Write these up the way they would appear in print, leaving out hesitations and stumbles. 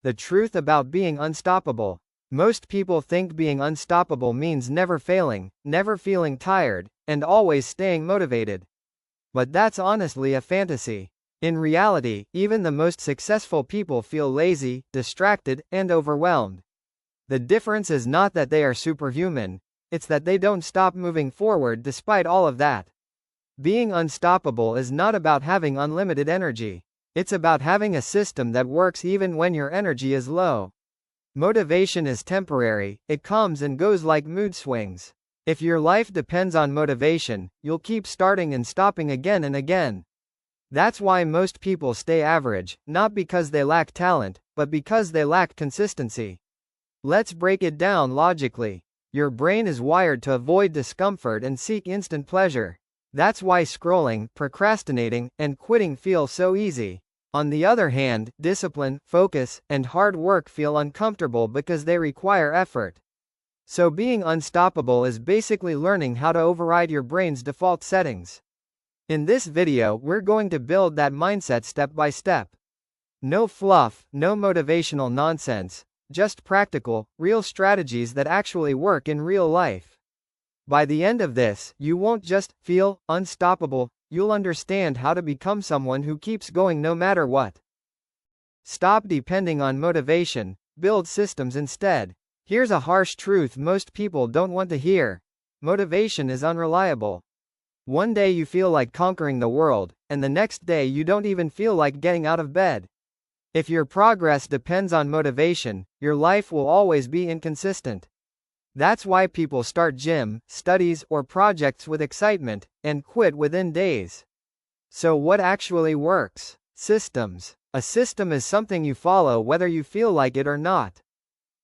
The truth about being unstoppable. Most people think being unstoppable means never failing, never feeling tired, and always staying motivated. But that's honestly a fantasy. In reality, even the most successful people feel lazy, distracted, and overwhelmed. The difference is not that they are superhuman, it's that they don't stop moving forward despite all of that. Being unstoppable is not about having unlimited energy. It's about having a system that works even when your energy is low. Motivation is temporary, it comes and goes like mood swings. If your life depends on motivation, you'll keep starting and stopping again and again. That's why most people stay average, not because they lack talent, but because they lack consistency. Let's break it down logically. Your brain is wired to avoid discomfort and seek instant pleasure. That's why scrolling, procrastinating, and quitting feel so easy. On the other hand, discipline, focus, and hard work feel uncomfortable because they require effort. So being unstoppable is basically learning how to override your brain's default settings. In this video, we're going to build that mindset step by step. No fluff, no motivational nonsense, just practical, real strategies that actually work in real life. By the end of this, you won't just feel unstoppable, you'll understand how to become someone who keeps going no matter what. Stop depending on motivation, build systems instead. Here's a harsh truth most people don't want to hear. Motivation is unreliable. One day you feel like conquering the world, and the next day you don't even feel like getting out of bed. If your progress depends on motivation, your life will always be inconsistent. That's why people start gym, studies, or projects with excitement, and quit within days. So what actually works? Systems. A system is something you follow whether you feel like it or not.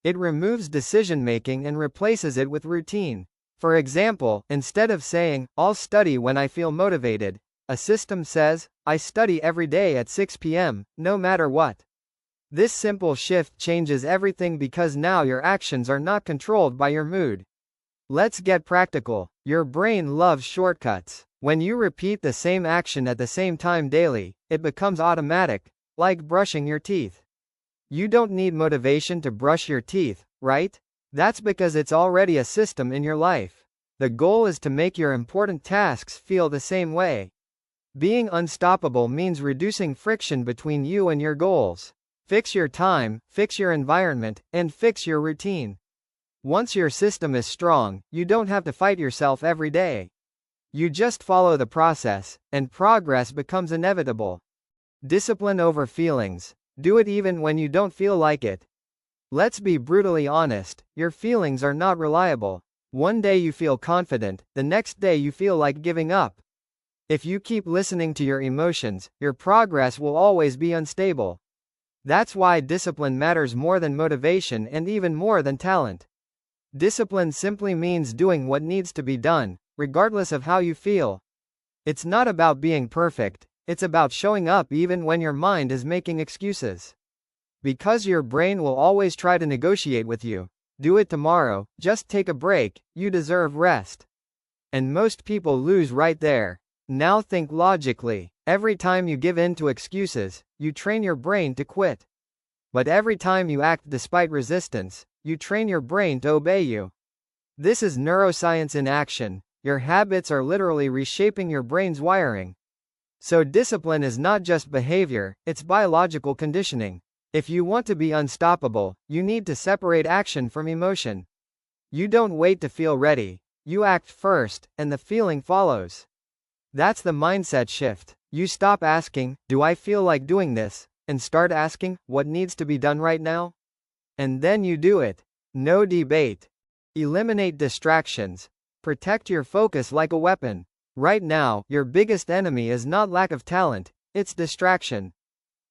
It removes decision-making and replaces it with routine. For example, instead of saying, "I'll study when I feel motivated," a system says, "I study every day at 6 p.m., no matter what." This simple shift changes everything because now your actions are not controlled by your mood. Let's get practical. Your brain loves shortcuts. When you repeat the same action at the same time daily, it becomes automatic, like brushing your teeth. You don't need motivation to brush your teeth, right? That's because it's already a system in your life. The goal is to make your important tasks feel the same way. Being unstoppable means reducing friction between you and your goals. Fix your time, fix your environment, and fix your routine. Once your system is strong, you don't have to fight yourself every day. You just follow the process, and progress becomes inevitable. Discipline over feelings. Do it even when you don't feel like it. Let's be brutally honest, your feelings are not reliable. One day you feel confident, the next day you feel like giving up. If you keep listening to your emotions, your progress will always be unstable. That's why discipline matters more than motivation and even more than talent. Discipline simply means doing what needs to be done, regardless of how you feel. It's not about being perfect, it's about showing up even when your mind is making excuses. Because your brain will always try to negotiate with you. Do it tomorrow, just take a break, you deserve rest. And most people lose right there. Now think logically. Every time you give in to excuses, you train your brain to quit. But every time you act despite resistance, you train your brain to obey you. This is neuroscience in action. Your habits are literally reshaping your brain's wiring. So discipline is not just behavior, it's biological conditioning. If you want to be unstoppable, you need to separate action from emotion. You don't wait to feel ready, you act first, and the feeling follows. That's the mindset shift. You stop asking, "Do I feel like doing this?" and start asking, "What needs to be done right now?" And then you do it. No debate. Eliminate distractions. Protect your focus like a weapon. Right now, your biggest enemy is not lack of talent, it's distraction.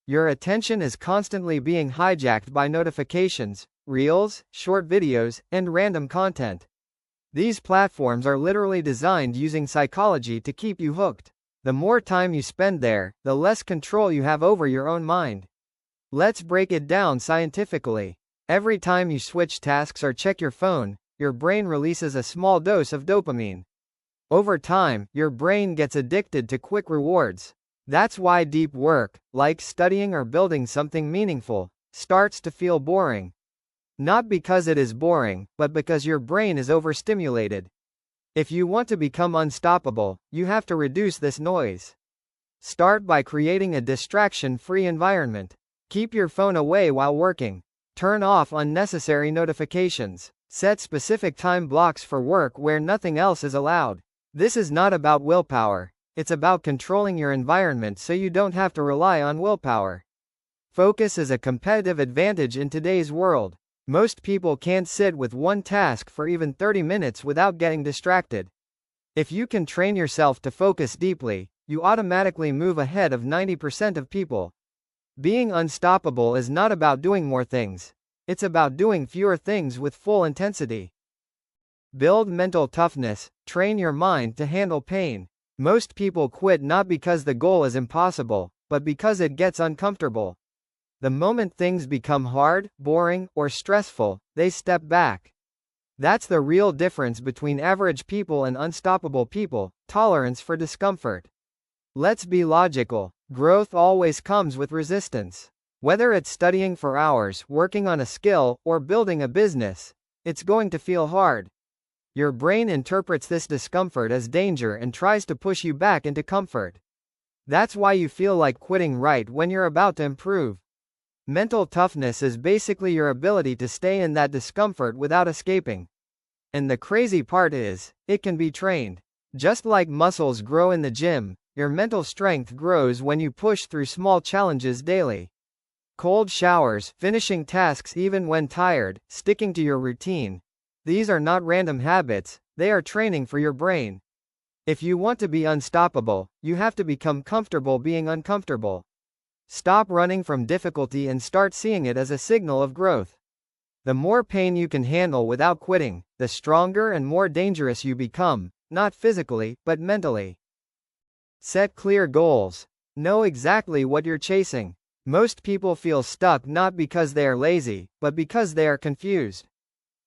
Your attention is constantly being hijacked by notifications, reels, short videos, and random content. These platforms are literally designed using psychology to keep you hooked. The more time you spend there, the less control you have over your own mind. Let's break it down scientifically. Every time you switch tasks or check your phone, your brain releases a small dose of dopamine. Over time, your brain gets addicted to quick rewards. That's why deep work, like studying or building something meaningful, starts to feel boring. Not because it is boring, but because your brain is overstimulated. If you want to become unstoppable, you have to reduce this noise. Start by creating a distraction-free environment. Keep your phone away while working. Turn off unnecessary notifications. Set specific time blocks for work where nothing else is allowed. This is not about willpower. It's about controlling your environment so you don't have to rely on willpower. Focus is a competitive advantage in today's world. Most people can't sit with one task for even 30 minutes without getting distracted. If you can train yourself to focus deeply, you automatically move ahead of 90% of people. Being unstoppable is not about doing more things. It's about doing fewer things with full intensity. Build mental toughness. Train your mind to handle pain. Most people quit not because the goal is impossible, but because it gets uncomfortable. The moment things become hard, boring, or stressful, they step back. That's the real difference between average people and unstoppable people: tolerance for discomfort. Let's be logical. Growth always comes with resistance. Whether it's studying for hours, working on a skill, or building a business, it's going to feel hard. Your brain interprets this discomfort as danger and tries to push you back into comfort. That's why you feel like quitting right when you're about to improve. Mental toughness is basically your ability to stay in that discomfort without escaping. And the crazy part is, it can be trained. Just like muscles grow in the gym, your mental strength grows when you push through small challenges daily. Cold showers, finishing tasks even when tired, sticking to your routine. These are not random habits, they are training for your brain. If you want to be unstoppable, you have to become comfortable being uncomfortable. Stop running from difficulty and start seeing it as a signal of growth. The more pain you can handle without quitting, the stronger and more dangerous you become, not physically, but mentally. Set clear goals. Know exactly what you're chasing. Most people feel stuck not because they are lazy, but because they are confused.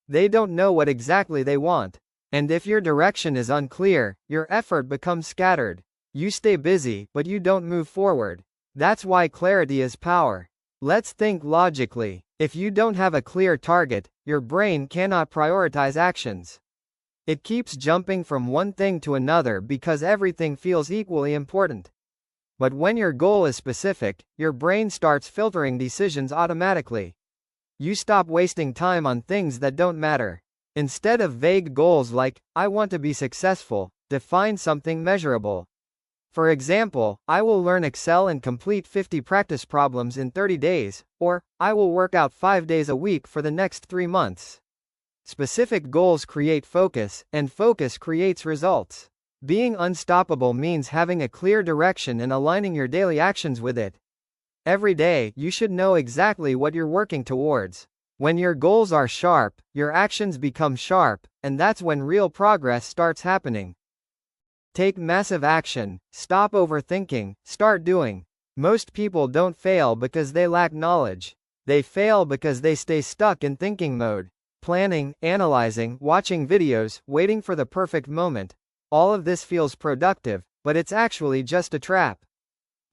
They don't know what exactly they want. And if your direction is unclear, your effort becomes scattered. You stay busy, but you don't move forward. That's why clarity is power. Let's think logically. If you don't have a clear target, your brain cannot prioritize actions. It keeps jumping from one thing to another because everything feels equally important. But when your goal is specific, your brain starts filtering decisions automatically. You stop wasting time on things that don't matter. Instead of vague goals like, I want to be successful, define something measurable. For example, I will learn Excel and complete 50 practice problems in 30 days, or, I will work out 5 days a week for the next 3 months. Specific goals create focus, and focus creates results. Being unstoppable means having a clear direction and aligning your daily actions with it. Every day, you should know exactly what you're working towards. When your goals are sharp, your actions become sharp, and that's when real progress starts happening. Take massive action. Stop overthinking, start doing. Most people don't fail because they lack knowledge. They fail because they stay stuck in thinking mode. Planning, analyzing, watching videos, waiting for the perfect moment. All of this feels productive, but it's actually just a trap.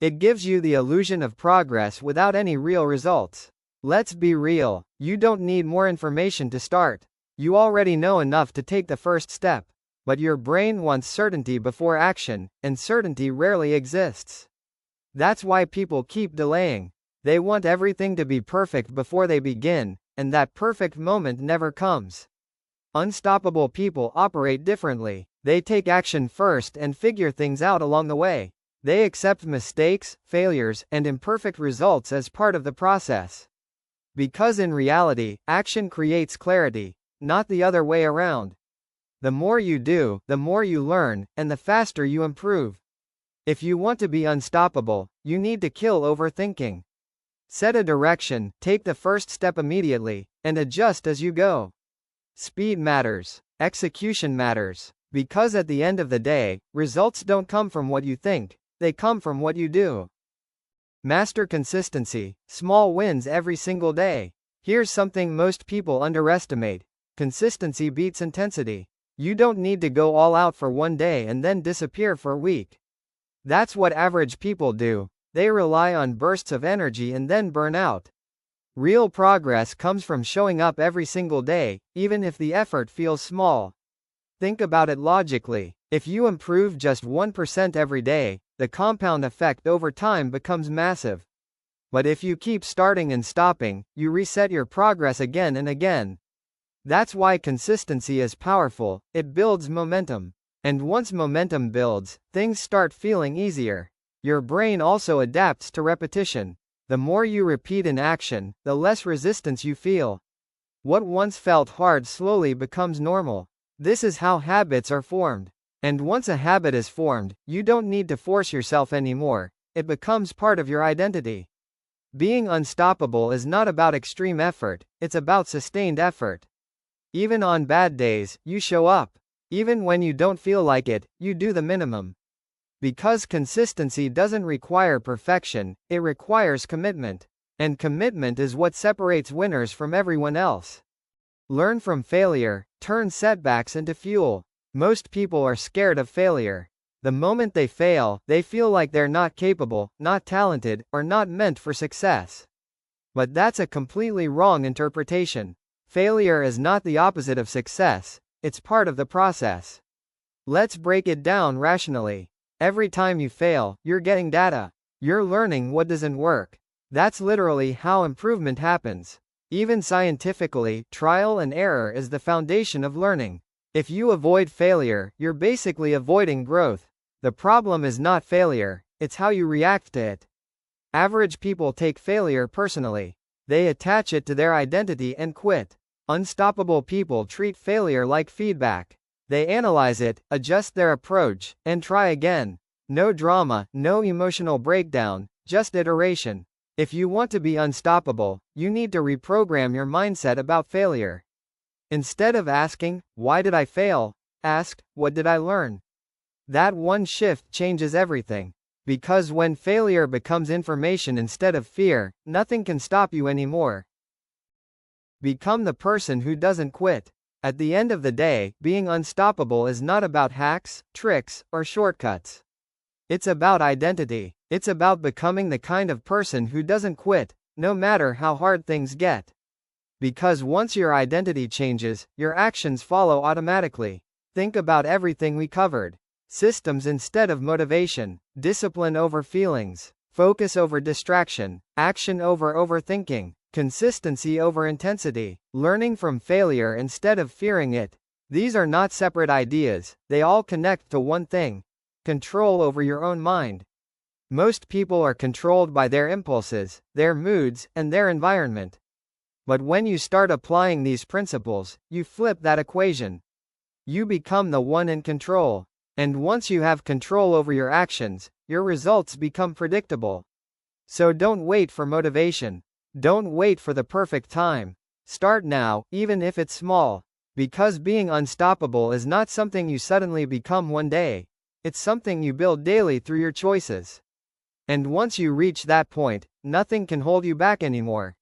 It gives you the illusion of progress without any real results. Let's be real. You don't need more information to start. You already know enough to take the first step. But your brain wants certainty before action, and certainty rarely exists. That's why people keep delaying. They want everything to be perfect before they begin, and that perfect moment never comes. Unstoppable people operate differently. They take action first and figure things out along the way. They accept mistakes, failures, and imperfect results as part of the process. Because in reality, action creates clarity, not the other way around. The more you do, the more you learn, and the faster you improve. If you want to be unstoppable, you need to kill overthinking. Set a direction, take the first step immediately, and adjust as you go. Speed matters. Execution matters. Because at the end of the day, results don't come from what you think, they come from what you do. Master consistency. Small wins every single day. Here's something most people underestimate. Consistency beats intensity. You don't need to go all out for one day and then disappear for a week. That's what average people do. They rely on bursts of energy and then burn out. Real progress comes from showing up every single day, even if the effort feels small. Think about it logically. If you improve just 1% every day, the compound effect over time becomes massive. But if you keep starting and stopping, you reset your progress again and again. That's why consistency is powerful, it builds momentum. And once momentum builds, things start feeling easier. Your brain also adapts to repetition. The more you repeat an action, the less resistance you feel. What once felt hard slowly becomes normal. This is how habits are formed. And once a habit is formed, you don't need to force yourself anymore, it becomes part of your identity. Being unstoppable is not about extreme effort, it's about sustained effort. Even on bad days, you show up. Even when you don't feel like it, you do the minimum. Because consistency doesn't require perfection, it requires commitment. And commitment is what separates winners from everyone else. Learn from failure, turn setbacks into fuel. Most people are scared of failure. The moment they fail, they feel like they're not capable, not talented, or not meant for success. But that's a completely wrong interpretation. Failure is not the opposite of success, it's part of the process. Let's break it down rationally. Every time you fail, you're getting data. You're learning what doesn't work. That's literally how improvement happens. Even scientifically, trial and error is the foundation of learning. If you avoid failure, you're basically avoiding growth. The problem is not failure, it's how you react to it. Average people take failure personally. They attach it to their identity and quit. Unstoppable people treat failure like feedback. They analyze it, adjust their approach, and try again. No drama, no emotional breakdown, just iteration. If you want to be unstoppable, you need to reprogram your mindset about failure. Instead of asking, "Why did I fail?" ask, "What did I learn?" That one shift changes everything. Because when failure becomes information instead of fear, nothing can stop you anymore. Become the person who doesn't quit. At the end of the day, being unstoppable is not about hacks, tricks, or shortcuts. It's about identity. It's about becoming the kind of person who doesn't quit, no matter how hard things get. Because once your identity changes, your actions follow automatically. Think about everything we covered. Systems instead of motivation, discipline over feelings, focus over distraction, action over overthinking, consistency over intensity, learning from failure instead of fearing it. These are not separate ideas, they all connect to one thing: control over your own mind. Most people are controlled by their impulses, their moods, and their environment. But when you start applying these principles, you flip that equation. You become the one in control. And once you have control over your actions, your results become predictable. So don't wait for motivation. Don't wait for the perfect time. Start now, even if it's small. Because being unstoppable is not something you suddenly become one day. It's something you build daily through your choices. And once you reach that point, nothing can hold you back anymore.